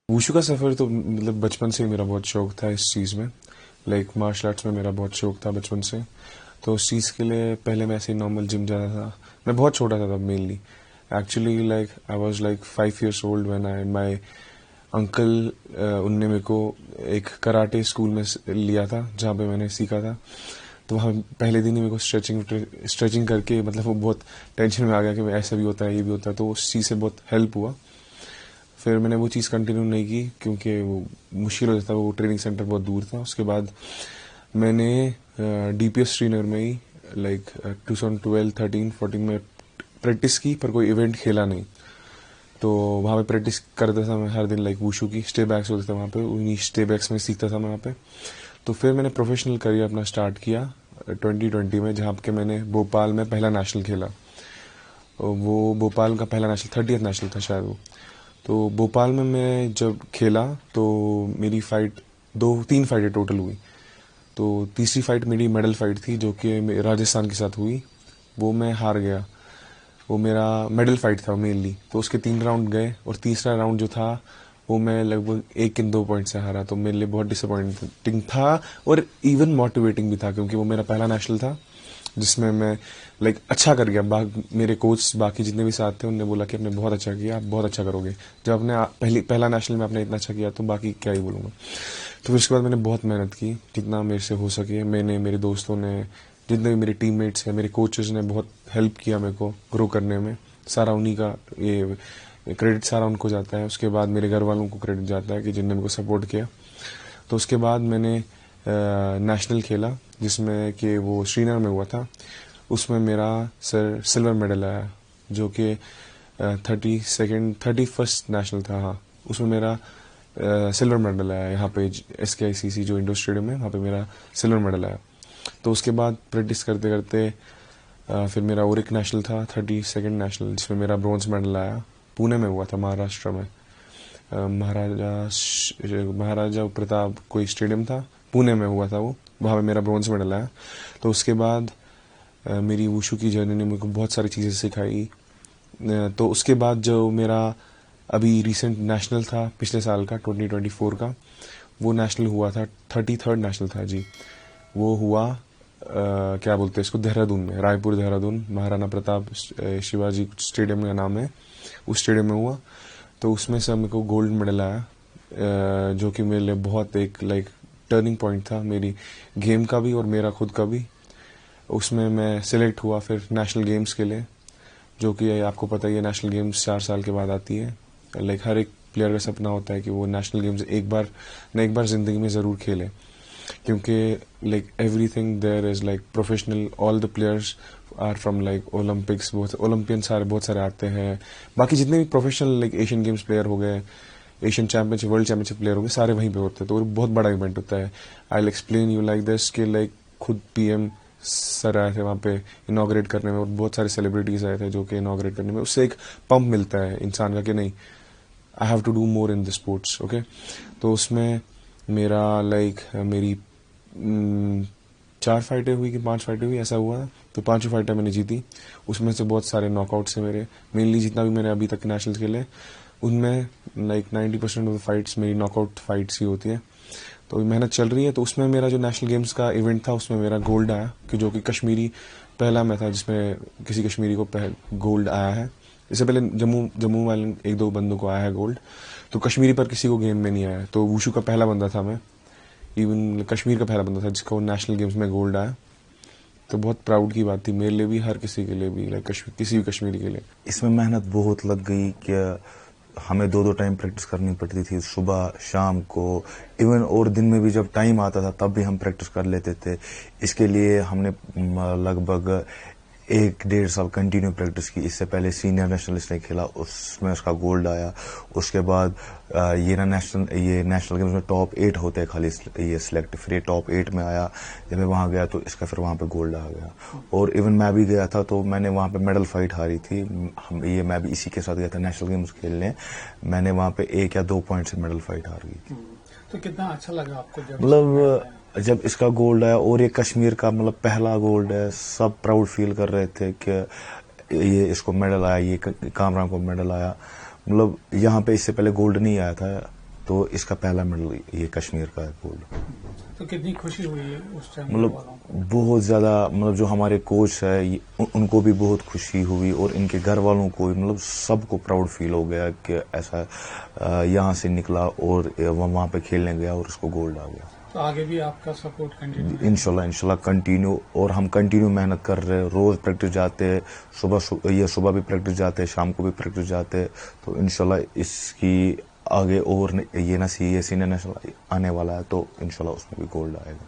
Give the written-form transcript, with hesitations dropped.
Wushu का सफ़र तो मतलब बचपन से ही मेरा बहुत शौक था इस चीज़ में। लाइक मार्शल आर्ट्स में मेरा बहुत शौक था बचपन से। तो उस चीज़ के लिए पहले मैं ऐसे ही नॉर्मल जिम जाता था। मैं बहुत छोटा था तब mainly. Actually like I was like 5 years old when I my uncle उनने मेरे को एक कराटे स्कूल में लिया था जहाँ पे मैंने सीखा था। तो वहाँ पहले दिन ही मेरे को स्ट्रेचिंग करके मतलब वो बहुत टेंशन में आ गया कि ऐसा भी होता है ये भी होता है। तो उस चीज़ से बहुत हेल्प हुआ। फिर मैंने वो चीज़ कंटिन्यू नहीं की क्योंकि वो मुश्किल हो जाता, वो ट्रेनिंग सेंटर बहुत दूर था। उसके बाद मैंने डीपीएस श्रीनगर में ही लाइक 2012, 13, 14 में प्रैक्टिस की, पर कोई इवेंट खेला नहीं। तो वहाँ पे प्रैक्टिस करता था मैं हर दिन, लाइक वुशु की स्टे बैक्स होते थे वहाँ पे, उन्हीं स्टे बैक्स में सीखता था मैं वहाँ पे। तो फिर मैंने प्रोफेशनल करियर अपना स्टार्ट किया 2020 में, जहाँ पे मैंने भोपाल में पहला नेशनल खेला। वो भोपाल का पहला नेशनल 30th नेशनल था शायद वो। तो भोपाल में मैं जब खेला तो मेरी फाइट 3 फाइटें टोटल हुई। तो तीसरी फाइट मेरी मेडल फाइट थी जो कि राजस्थान के साथ हुई। वो मैं हार गया। वो मेरा मेडल फाइट था मेनली। तो उसके 3 राउंड गए और तीसरा राउंड जो था वो मैं लगभग 1 या 2 पॉइंट से हारा। तो मेरे लिए बहुत डिसअपॉइंटिंग था और इवन मोटिवेटिंग भी था क्योंकि वो मेरा पहला नेशनल था जिसमें मैं लाइक अच्छा कर गया। मेरे कोच बाकी जितने भी साथ थे उन्होंने बोला कि आपने बहुत अच्छा किया, आप बहुत अच्छा करोगे। जब आपने पहला नेशनल में आपने इतना अच्छा किया तो बाकी क्या ही बोलूँगा। तो फिर उसके बाद मैंने बहुत मेहनत की जितना मेरे से हो सके। मैंने, मेरे दोस्तों ने, जितने भी मेरे टीममेट्स हैं, मेरे कोचेस ने बहुत हेल्प किया मेरे को ग्रो करने में। सारा उन्हीं का ये क्रेडिट सारा उनको जाता है। उसके बाद मेरे घर वालों को क्रेडिट जाता है कि जिनने मेरे को सपोर्ट किया। तो उसके बाद मैंने नेशनल खेला जिसमें कि वो श्रीनगर में हुआ था। उसमें मेरा सिल्वर मेडल आया जो कि 31st नेशनल था। हाँ, उसमें मेरा सिल्वर मेडल आया यहाँ पे SKICC जो इंडोर स्टेडियम है वहाँ पे मेरा सिल्वर मेडल आया। तो उसके बाद प्रैक्टिस करते करते फिर मेरा और एक नेशनल था 32nd नेशनल जिसमें मेरा ब्रॉन्ज मेडल आया। पुणे में हुआ था, महाराष्ट्र में। महाराजा प्रताप कोई स्टेडियम था, पुणे में हुआ था वो, वहाँ पे मेरा ब्रॉन्ज मेडल आया। तो उसके बाद मेरी वुशु की जर्नी ने मुझको बहुत सारी चीज़ें सिखाई। तो उसके बाद जो मेरा अभी रिसेंट नेशनल था पिछले साल का 2024 का, वो नेशनल हुआ था 33rd नेशनल था जी। वो हुआ क्या बोलते हैं इसको, देहरादून में, रायपुर देहरादून, महाराणा प्रताप शिवाजी स्टेडियम का नाम है, उस स्टेडियम में हुआ। तो उसमें से मेरे को गोल्ड मेडल आया जो कि मेरे लिए बहुत एक लाइक टर्निंग पॉइंट था मेरी गेम का भी और मेरा खुद का भी। उसमें मैं सिलेक्ट हुआ फिर नेशनल गेम्स के लिए, जो कि आपको पता ही है नेशनल गेम्स 4 साल के बाद आती है। लाइक हर एक प्लेयर का सपना होता है कि वो नेशनल गेम्स एक बार ज़िंदगी में ज़रूर खेले, क्योंकि like everything there is like professional. All the players are from like Olympics, बहुत ओलंपियन बहुत सारे आते हैं। बाकी जितने भी professional like Asian games player हो गए, Asian championship, world championship player हो गए, सारे वहीं पे होते हैं। तो बहुत बड़ा इवेंट होता है। I will explain you like this कि लाइक खुद PM सर आए थे वहाँ पे इनॉग्रेट करने में और बहुत सारे सेलिब्रिटीज आए थे जो कि इनॉग्रेट करने में। उससे एक पंप मिलता है इंसान का कि नहीं, I have to do more in the sports. Okay, तो उसमें मेरा लाइक मेरी 4 फाइटें हुई कि 5 फाइटें हुई ऐसा हुआ। तो 5 फाइटें मैंने जीती। उसमें से बहुत सारे नॉकआउट्स हैं मेरे। मेनली जितना भी मैंने अभी तक नेशनल खेले उनमें लाइक 90% ऑफ द फाइट्स मेरी नॉकआउट फाइट्स ही होती है। तो मेहनत चल रही है। तो उसमें मेरा जो नेशनल गेम्स का इवेंट था उसमें मेरा गोल्ड आया, कि जो कि कश्मीरी पहला मैं था जिसमें किसी कश्मीरी को गोल्ड आया है। इससे पहले जम्मू वाले 1-2 बंदों को आया है गोल्ड, तो कश्मीरी पर किसी को गेम में नहीं आया। तो वुशु का पहला बंदा था मैं, इवन कश्मीर का पहला बंदा था जिसको नेशनल गेम्स में गोल्ड आया। तो बहुत प्राउड की बात थी मेरे लिए भी, हर किसी के लिए भी, लाइक किसी भी कश्मीरी के लिए। इसमें मेहनत बहुत लग गई कि हमें 2-2 टाइम प्रैक्टिस करनी पड़ती थी, सुबह शाम को, इवन और दिन में भी जब टाइम आता था तब भी हम प्रैक्टिस कर लेते थे। इसके लिए हमने लगभग एक 1.5 साल कंटिन्यू प्रैक्टिस की। इससे पहले सीनियर नेशनलिस्ट ने खेला, उसमें उसका गोल्ड आया। उसके बाद ये नेशनल गेम्स में टॉप 8 होते हैं खाली ये सिलेक्ट, फिर ये टॉप 8 में आया। जब मैं वहाँ गया तो इसका फिर वहाँ पे गोल्ड आ गया। और इवन मैं भी गया था तो मैंने वहाँ पे मेडल फाइट हारी थी। मैं भी इसी के साथ गया था नेशनल गेम्स खेलने। मैंने वहाँ पे 1 या 2 पॉइंट से मेडल फाइट हार गई थी। तो कितना अच्छा लगा आपको जब इसका गोल्ड आया, और ये कश्मीर का पहला गोल्ड है। सब प्राउड फील कर रहे थे कि ये इसको मेडल आया, ये कामरान को मेडल आया। यहाँ पे इससे पहले गोल्ड नहीं आया था, तो इसका पहला मेडल ये कश्मीर का है गोल्ड। तो कितनी खुशी हुई उस टाइम? बहुत ज्यादा, जो हमारे कोच है उनको भी बहुत खुशी हुई, और इनके घर वालों को सबको प्राउड फील हो गया कि ऐसा यहाँ से निकला और वहाँ पे खेलने गया और उसको गोल्ड आ गया। तो आगे भी आपका सपोर्ट कंटिन्यू? इंशाल्लाह कंटिन्यू। और हम कंटिन्यू मेहनत कर रहे हैं, रोज प्रैक्टिस जाते हैं, सुबह भी प्रैक्टिस जाते हैं, शाम को भी प्रैक्टिस जाते हैं। तो इंशाल्लाह इसकी आगे और ये सीनियर नेशनल आने वाला है, तो इंशाल्लाह उसमें भी गोल्ड आएगा।